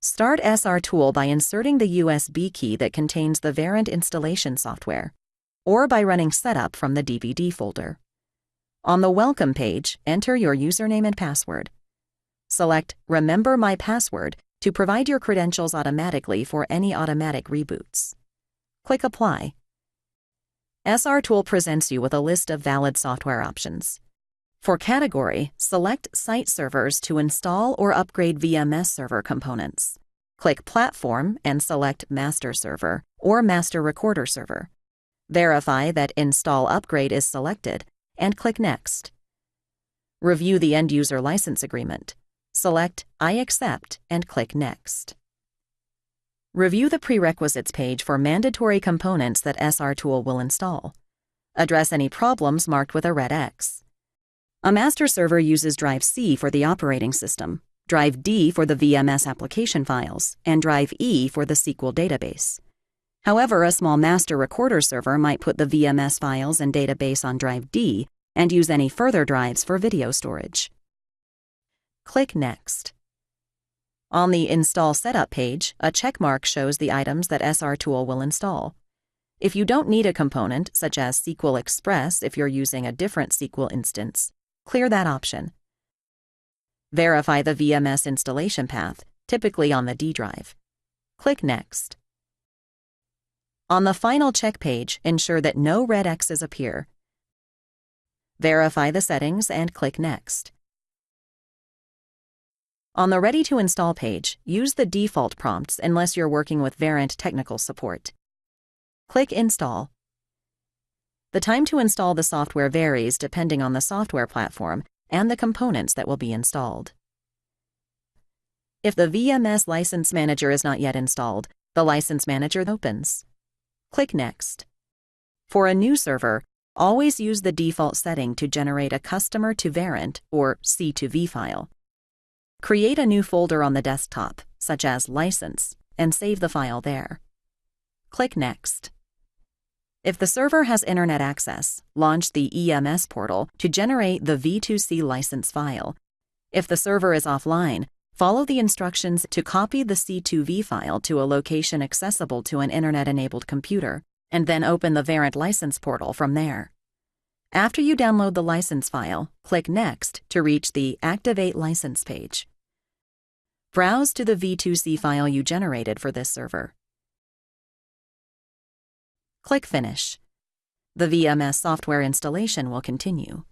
Start SR Tool by inserting the USB key that contains the Verint installation software, or by running Setup from the DVD folder. On the Welcome page, enter your username and password. Select Remember My Password to provide your credentials automatically for any automatic reboots. Click Apply. SR Tool presents you with a list of valid software options. For category, select Site Servers to install or upgrade VMS server components. Click Platform and select Master Server or Master Recorder Server. Verify that Install Upgrade is selected and click Next. Review the End User License Agreement. Select I accept and click Next. Review the Prerequisites page for mandatory components that SR Tool will install. Address any problems marked with a red X. A master server uses Drive C for the operating system, Drive D for the VMS application files, and Drive E for the SQL database. However, a small master recorder server might put the VMS files and database on Drive D and use any further drives for video storage. Click Next. On the Install Setup page, a checkmark shows the items that SR Tool will install. If you don't need a component, such as SQL Express if you're using a different SQL instance, clear that option. Verify the VMS installation path, typically on the D drive. Click Next. On the final check page, ensure that no red X's appear. Verify the settings and click Next. On the Ready to Install page, use the default prompts unless you're working with Verint technical support. Click Install. The time to install the software varies depending on the software platform and the components that will be installed. If the VMS License Manager is not yet installed, the License Manager opens. Click Next. For a new server, always use the default setting to generate a Customer to Verint or C2V file. Create a new folder on the desktop, such as License, and save the file there. Click Next. If the server has internet access, launch the EMS portal to generate the V2C license file. If the server is offline, follow the instructions to copy the C2V file to a location accessible to an internet-enabled computer, and then open the Verint license portal from there. After you download the license file, click Next to reach the Activate License page. Browse to the V2C file you generated for this server. Click Finish. The VMS software installation will continue.